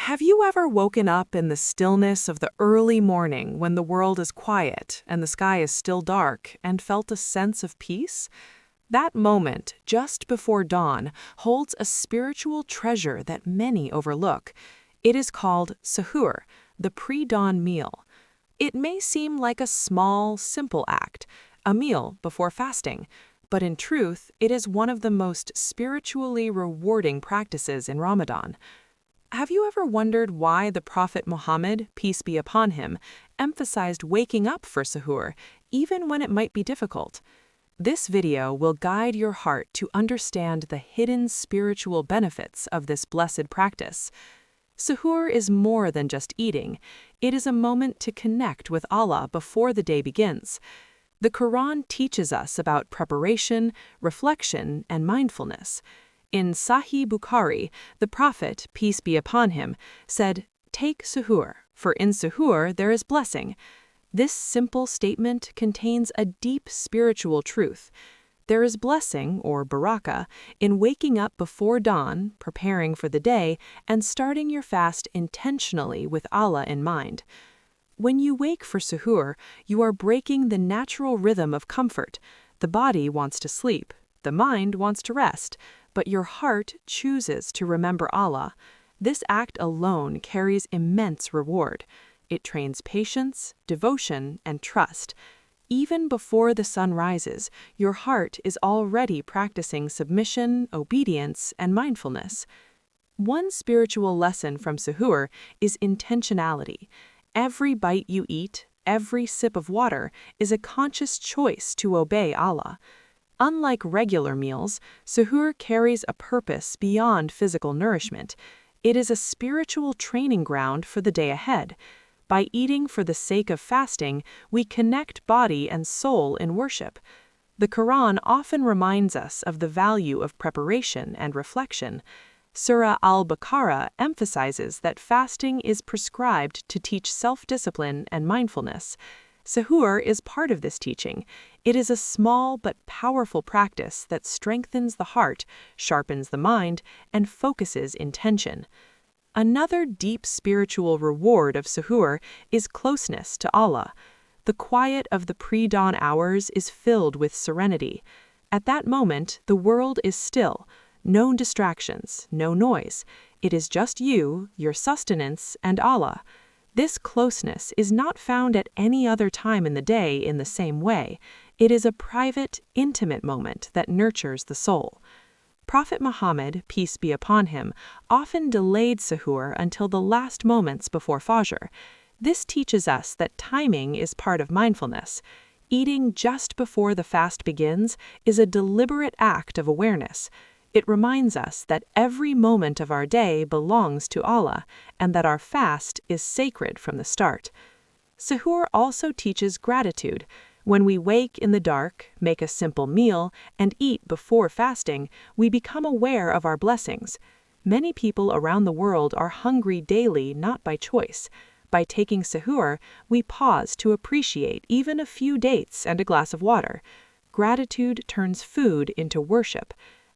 Have you ever woken up in the stillness of the early morning when the world is quiet and the sky is still dark and felt a sense of peace? That moment, just before dawn, holds a spiritual treasure that many overlook. It is called Suhoor, the pre-dawn meal. It may seem like a small, simple act, a meal before fasting, but in truth, it is one of the most spiritually rewarding practices in Ramadan. Have you ever wondered why the Prophet Muhammad, peace be upon him, emphasized waking up for suhoor, even when it might be difficult? This video will guide your heart to understand the hidden spiritual benefits of this blessed practice. Suhoor is more than just eating. It is a moment to connect with Allah before the day begins. The Quran teaches us about preparation, reflection, and mindfulness. In Sahih Bukhari, the Prophet, peace be upon him, said, "Take suhoor, for in suhoor there is blessing." This simple statement contains a deep spiritual truth. There is blessing, or barakah, in waking up before dawn, preparing for the day, and starting your fast intentionally with Allah in mind. When you wake for suhoor, you are breaking the natural rhythm of comfort. The body wants to sleep, the mind wants to rest, but your heart chooses to remember Allah. This act alone carries immense reward. It trains patience, devotion, and trust. Even before the sun rises, your heart is already practicing submission, obedience, and mindfulness. One spiritual lesson from suhoor is intentionality. Every bite you eat, every sip of water, is a conscious choice to obey Allah. Unlike regular meals, suhoor carries a purpose beyond physical nourishment. It is a spiritual training ground for the day ahead. By eating for the sake of fasting, we connect body and soul in worship. The Quran often reminds us of the value of preparation and reflection. Surah Al-Baqarah emphasizes that fasting is prescribed to teach self-discipline and mindfulness. Suhoor is part of this teaching. It is a small but powerful practice that strengthens the heart, sharpens the mind, and focuses intention. Another deep spiritual reward of suhoor is closeness to Allah. The quiet of the pre-dawn hours is filled with serenity. At that moment, the world is still. No distractions, no noise. It is just you, your sustenance, and Allah. This closeness is not found at any other time in the day in the same way. It is a private, intimate moment that nurtures the soul. Prophet Muhammad, peace be upon him, often delayed suhoor until the last moments before Fajr. This teaches us that timing is part of mindfulness. Eating just before the fast begins is a deliberate act of awareness. It reminds us that every moment of our day belongs to Allah, and that our fast is sacred from the start. Suhoor also teaches gratitude. When we wake in the dark, make a simple meal, and eat before fasting, we become aware of our blessings. Many people around the world are hungry daily, not by choice. By taking suhoor, we pause to appreciate even a few dates and a glass of water. Gratitude turns food into worship.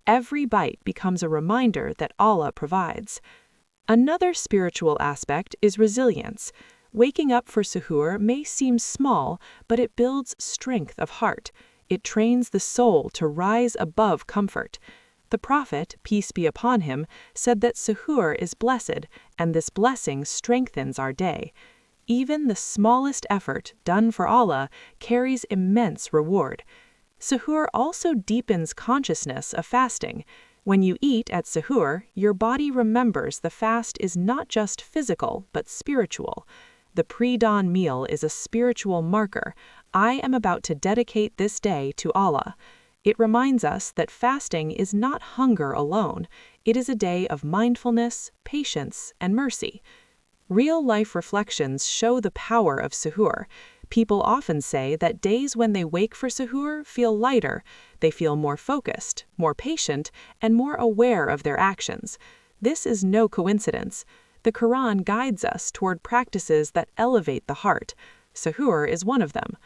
Every bite becomes a reminder that Allah provides. Another spiritual aspect is resilience. Waking up for suhoor may seem small, but it builds strength of heart. It trains the soul to rise above comfort. The Prophet, peace be upon him, said that suhoor is blessed, and this blessing strengthens our day. Even the smallest effort done for Allah carries immense reward. Suhoor also deepens consciousness of fasting. When you eat at suhoor, your body remembers the fast is not just physical, but spiritual. The pre-dawn meal is a spiritual marker. I am about to dedicate this day to Allah. It reminds us that fasting is not hunger alone. It is a day of mindfulness, patience, and mercy. Real-life reflections show the power of suhoor. People often say that days when they wake for suhoor feel lighter. They feel more focused, more patient, and more aware of their actions. This is no coincidence. The Quran guides us toward practices that elevate the heart. Suhoor is one of them.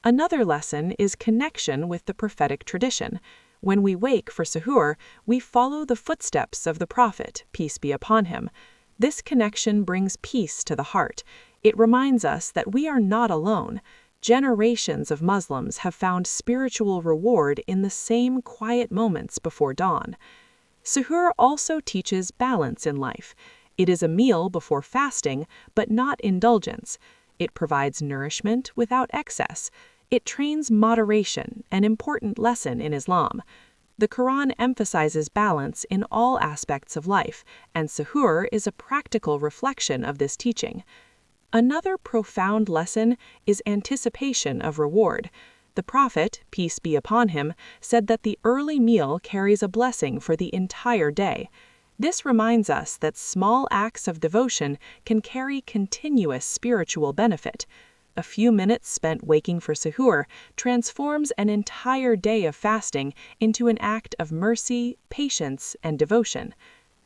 Another lesson is connection with the prophetic tradition. When we wake for suhoor, we follow the footsteps of the Prophet, peace be upon him. This connection brings peace to the heart. It reminds us that we are not alone. Generations of Muslims have found spiritual reward in the same quiet moments before dawn. Suhoor also teaches balance in life. It is a meal before fasting, but not indulgence. It provides nourishment without excess. It trains moderation, an important lesson in Islam. The Quran emphasizes balance in all aspects of life, and suhoor is a practical reflection of this teaching. Another profound lesson is anticipation of reward. The Prophet, peace be upon him, said that the early meal carries a blessing for the entire day. This reminds us that small acts of devotion can carry continuous spiritual benefit. A few minutes spent waking for suhoor transforms an entire day of fasting into an act of mercy, patience, and devotion.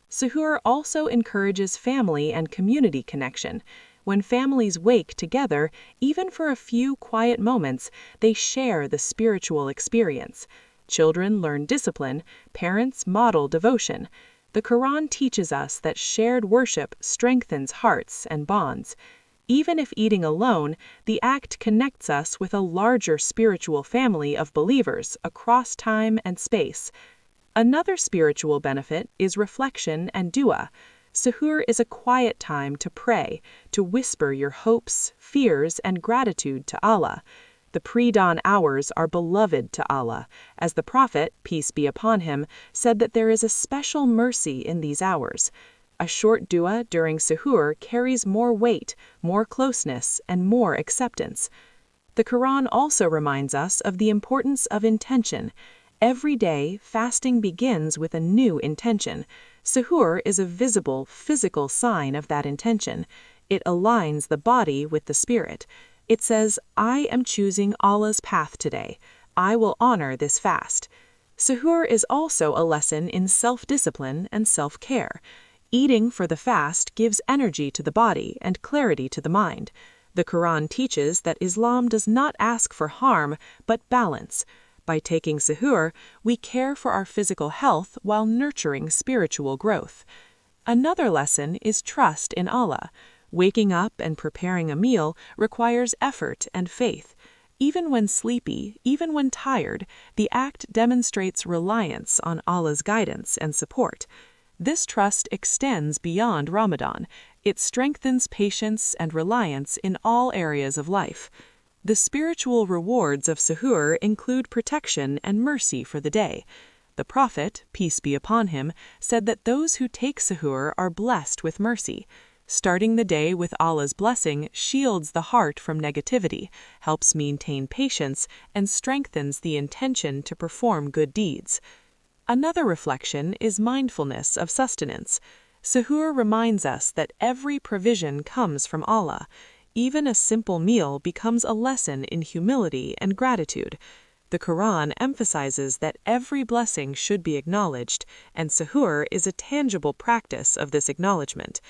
Suhoor also encourages family and community connection. When families wake together, even for a few quiet moments, they share the spiritual experience. Children learn discipline, parents model devotion. The Quran teaches us that shared worship strengthens hearts and bonds. Even if eating alone, the act connects us with a larger spiritual family of believers across time and space. Another spiritual benefit is reflection and dua. Suhoor is a quiet time to pray, to whisper your hopes, fears, and gratitude to Allah. The pre-dawn hours are beloved to Allah, as the Prophet, peace be upon him, said that there is a special mercy in these hours. A short dua during suhoor carries more weight, more closeness, and more acceptance. The Quran also reminds us of the importance of intention. Every day, fasting begins with a new intention. Suhoor is a visible, physical sign of that intention. It aligns the body with the spirit. It says, I am choosing Allah's path today. I will honor this fast. Suhoor is also a lesson in self-discipline and self-care. Eating for the fast gives energy to the body and clarity to the mind. The Quran teaches that Islam does not ask for harm, but balance. By taking suhoor, we care for our physical health while nurturing spiritual growth. Another lesson is trust in Allah. Waking up and preparing a meal requires effort and faith. Even when sleepy, even when tired, the act demonstrates reliance on Allah's guidance and support. This trust extends beyond Ramadan. It strengthens patience and reliance in all areas of life. The spiritual rewards of suhoor include protection and mercy for the day. The Prophet, peace be upon him, said that those who take suhoor are blessed with mercy. Starting the day with Allah's blessing shields the heart from negativity, helps maintain patience, and strengthens the intention to perform good deeds. Another reflection is mindfulness of sustenance. Suhoor reminds us that every provision comes from Allah. Even a simple meal becomes a lesson in humility and gratitude. The Quran emphasizes that every blessing should be acknowledged, and suhoor is a tangible practice of this acknowledgement.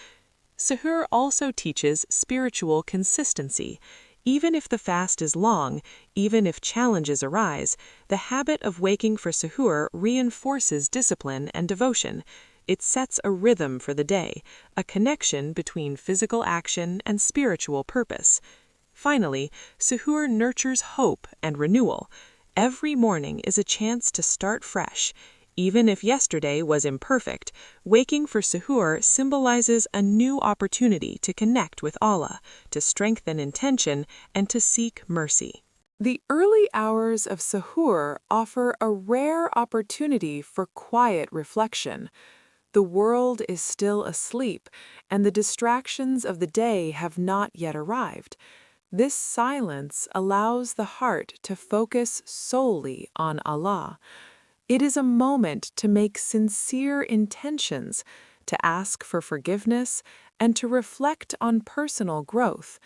Suhoor also teaches spiritual consistency. Even if the fast is long, even if challenges arise, the habit of waking for suhoor reinforces discipline and devotion. It sets a rhythm for the day, a connection between physical action and spiritual purpose. Finally, suhoor nurtures hope and renewal. Every morning is a chance to start fresh. Even if yesterday was imperfect, waking for suhoor symbolizes a new opportunity to connect with Allah, to strengthen intention, and to seek mercy. The early hours of suhoor offer a rare opportunity for quiet reflection. The world is still asleep, and the distractions of the day have not yet arrived. This silence allows the heart to focus solely on Allah. It is a moment to make sincere intentions, to ask for forgiveness, and to reflect on personal growth.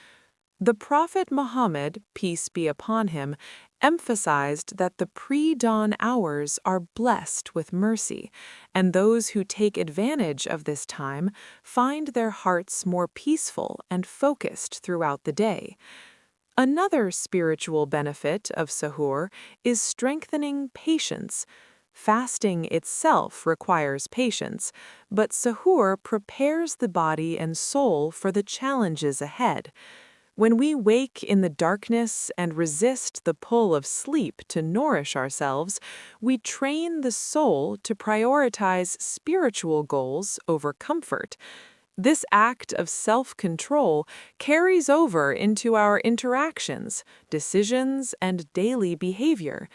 The Prophet Muhammad, peace be upon him, emphasized that the pre-dawn hours are blessed with mercy, and those who take advantage of this time find their hearts more peaceful and focused throughout the day. Another spiritual benefit of suhoor is strengthening patience. Fasting itself requires patience, but suhoor prepares the body and soul for the challenges ahead. When we wake in the darkness and resist the pull of sleep to nourish ourselves, we train the soul to prioritize spiritual goals over comfort. This act of self-control carries over into our interactions, decisions, and daily behavior.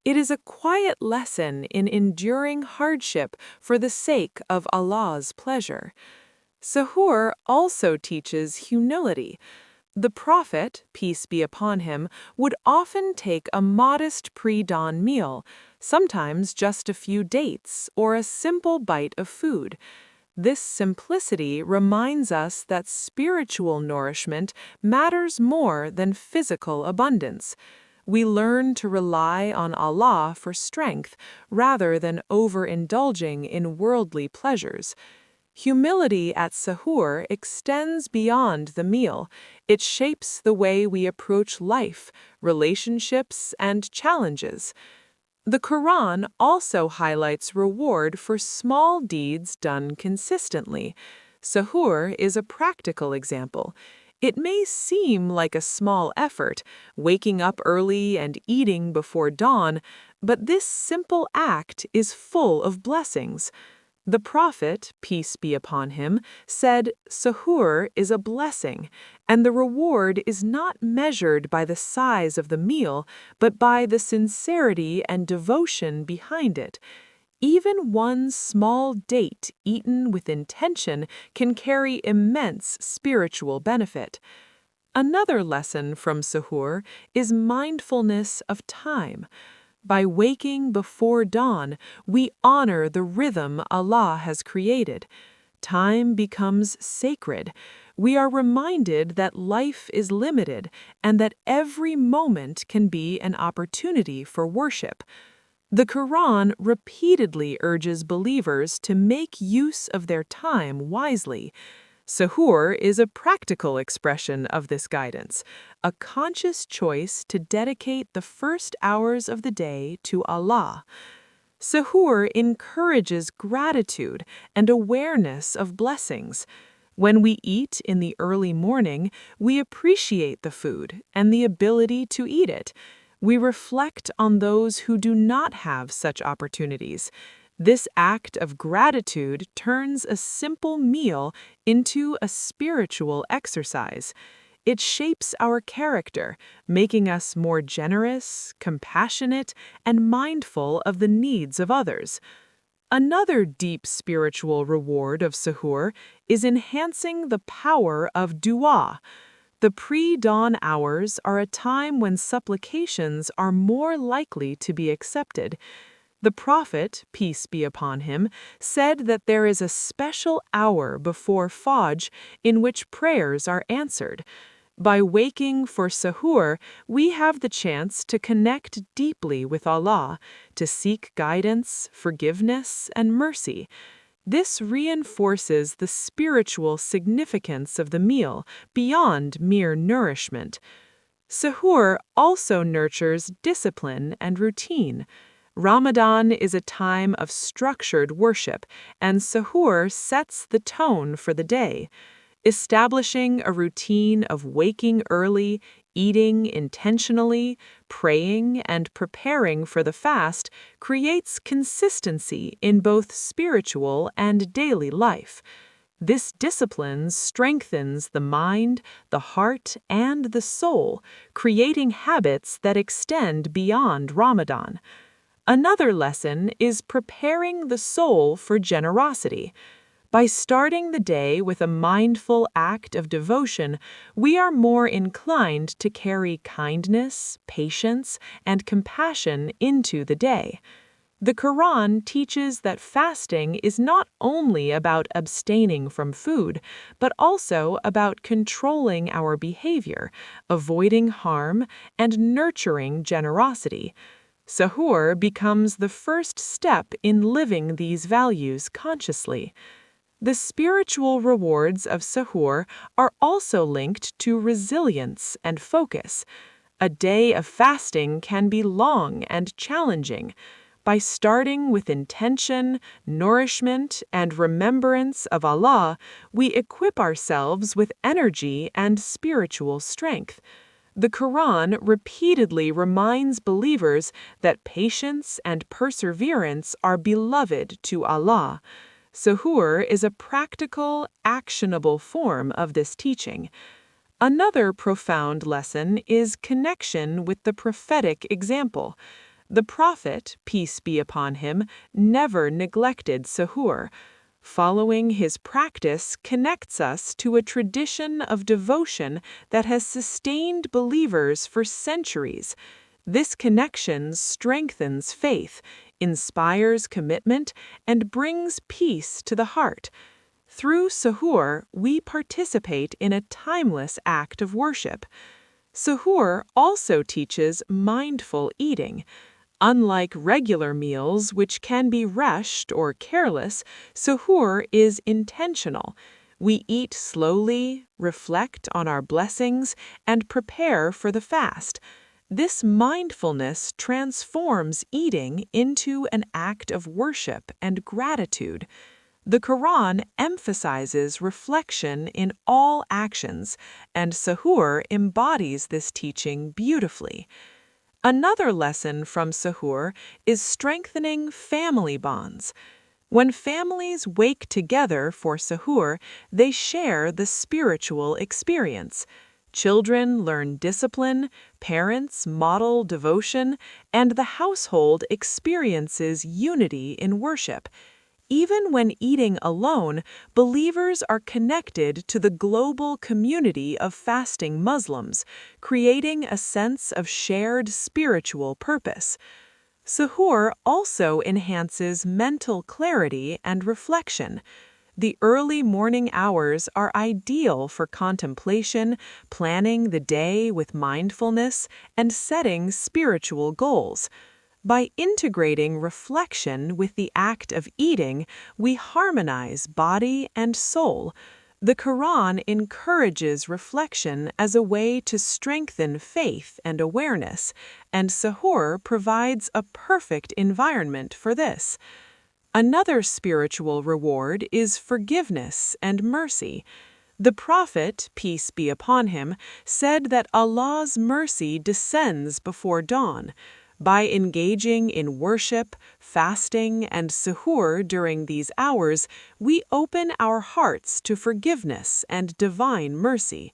It is a quiet lesson in enduring hardship for the sake of Allah's pleasure. Suhoor also teaches humility. The Prophet, peace be upon him, would often take a modest pre-dawn meal, sometimes just a few dates or a simple bite of food. This simplicity reminds us that spiritual nourishment matters more than physical abundance. We learn to rely on Allah for strength rather than overindulging in worldly pleasures. Humility at suhoor extends beyond the meal. It shapes the way we approach life, relationships, and challenges. The Quran also highlights reward for small deeds done consistently. Suhoor is a practical example. It may seem like a small effort, waking up early and eating before dawn, but this simple act is full of blessings. The Prophet, peace be upon him, said, "Suhoor is a blessing, and the reward is not measured by the size of the meal, but by the sincerity and devotion behind it." Even one small date eaten with intention can carry immense spiritual benefit. Another lesson from suhoor is mindfulness of time. By waking before dawn, we honor the rhythm Allah has created. Time becomes sacred. We are reminded that life is limited and that every moment can be an opportunity for worship. The Quran repeatedly urges believers to make use of their time wisely. Suhoor is a practical expression of this guidance, a conscious choice to dedicate the first hours of the day to Allah. Suhoor encourages gratitude and awareness of blessings. When we eat in the early morning, we appreciate the food and the ability to eat it. We reflect on those who do not have such opportunities. This act of gratitude turns a simple meal into a spiritual exercise. It shapes our character, making us more generous, compassionate, and mindful of the needs of others. Another deep spiritual reward of suhoor is enhancing the power of dua. The pre-dawn hours are a time when supplications are more likely to be accepted. The Prophet, peace be upon him, said that there is a special hour before Fajr in which prayers are answered. By waking for suhoor, we have the chance to connect deeply with Allah, to seek guidance, forgiveness, and mercy. This reinforces the spiritual significance of the meal beyond mere nourishment. Suhoor also nurtures discipline and routine. Ramadan is a time of structured worship, and suhoor sets the tone for the day. Establishing a routine of waking early, eating intentionally, praying, and preparing for the fast creates consistency in both spiritual and daily life. This discipline strengthens the mind, the heart, and the soul, creating habits that extend beyond Ramadan. Another lesson is preparing the soul for generosity. By starting the day with a mindful act of devotion, we are more inclined to carry kindness, patience, and compassion into the day. The Quran teaches that fasting is not only about abstaining from food, but also about controlling our behavior, avoiding harm, and nurturing generosity. Suhoor becomes the first step in living these values consciously. The spiritual rewards of suhoor are also linked to resilience and focus. A day of fasting can be long and challenging, By starting with intention, nourishment, and remembrance of Allah, we equip ourselves with energy and spiritual strength. The Quran repeatedly reminds believers that patience and perseverance are beloved to Allah. Suhoor is a practical, actionable form of this teaching. Another profound lesson is connection with the prophetic example. The Prophet, peace be upon him, never neglected suhoor. Following his practice connects us to a tradition of devotion that has sustained believers for centuries. This connection strengthens faith, inspires commitment, and brings peace to the heart. Through suhoor, we participate in a timeless act of worship. Suhoor also teaches mindful eating. Unlike regular meals, which can be rushed or careless, suhoor is intentional. We eat slowly, reflect on our blessings, and prepare for the fast. This mindfulness transforms eating into an act of worship and gratitude. The Quran emphasizes reflection in all actions, and suhoor embodies this teaching beautifully. Another lesson from suhoor is strengthening family bonds. When families wake together for suhoor, they share the spiritual experience. Children learn discipline, parents model devotion, and the household experiences unity in worship. Even when eating alone, believers are connected to the global community of fasting Muslims, creating a sense of shared spiritual purpose. Suhoor also enhances mental clarity and reflection. The early morning hours are ideal for contemplation, planning the day with mindfulness, and setting spiritual goals. By integrating reflection with the act of eating, we harmonize body and soul. The Quran encourages reflection as a way to strengthen faith and awareness, and suhoor provides a perfect environment for this. Another spiritual reward is forgiveness and mercy. The Prophet, peace be upon him, said that Allah's mercy descends before dawn. By engaging in worship, fasting, and suhoor during these hours, we open our hearts to forgiveness and divine mercy.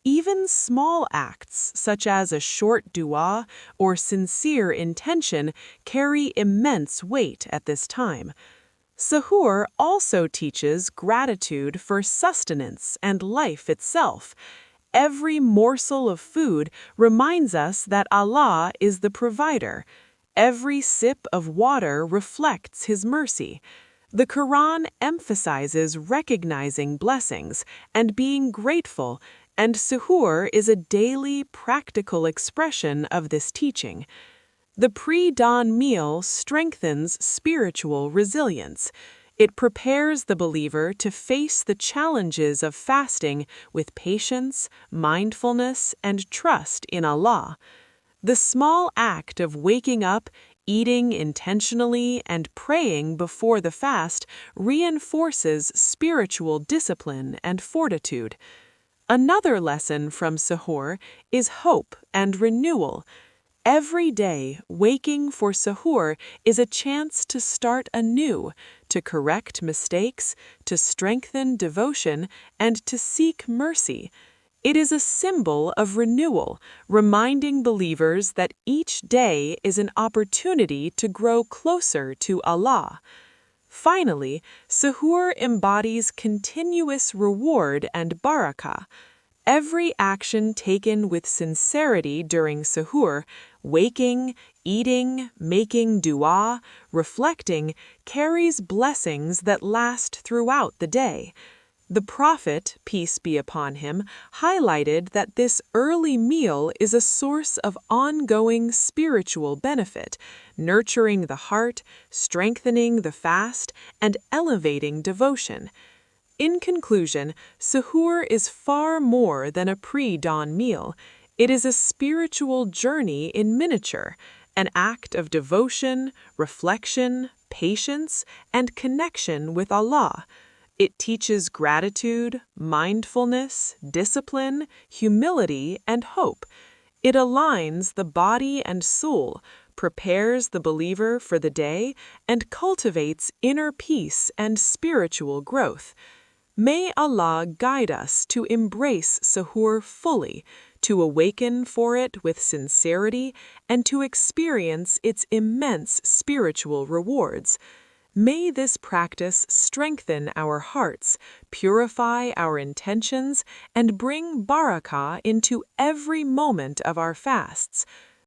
Even small acts, such as a short dua or sincere intention, carry immense weight at this time. Suhoor also teaches gratitude for sustenance and life itself. Every morsel of food reminds us that Allah is the provider. Every sip of water reflects His mercy. The Quran emphasizes recognizing blessings and being grateful, and suhoor is a daily, practical expression of this teaching. The pre-dawn meal strengthens spiritual resilience. It prepares the believer to face the challenges of fasting with patience, mindfulness, and trust in Allah. The small act of waking up, eating intentionally, and praying before the fast reinforces spiritual discipline and fortitude. Another lesson from suhoor is hope and renewal. Every day, waking for suhoor is a chance to start anew, to correct mistakes, to strengthen devotion, and to seek mercy. It is a symbol of renewal, reminding believers that each day is an opportunity to grow closer to Allah. Finally, suhoor embodies continuous reward and barakah. Every action taken with sincerity during suhoor, waking, eating, making dua, reflecting, carries blessings that last throughout the day. The Prophet, peace be upon him, highlighted that this early meal is a source of ongoing spiritual benefit, nurturing the heart, strengthening the fast, and elevating devotion. In conclusion, suhoor is far more than a pre-dawn meal. It is a spiritual journey in miniature. an act of devotion, reflection, patience, and connection with Allah. It teaches gratitude, mindfulness, discipline, humility, and hope. It aligns the body and soul, prepares the believer for the day, and cultivates inner peace and spiritual growth. May Allah guide us to embrace Suhoor fully, to awaken for it with sincerity, and to experience its immense spiritual rewards. May this practice strengthen our hearts, purify our intentions, and bring barakah into every moment of our fasts.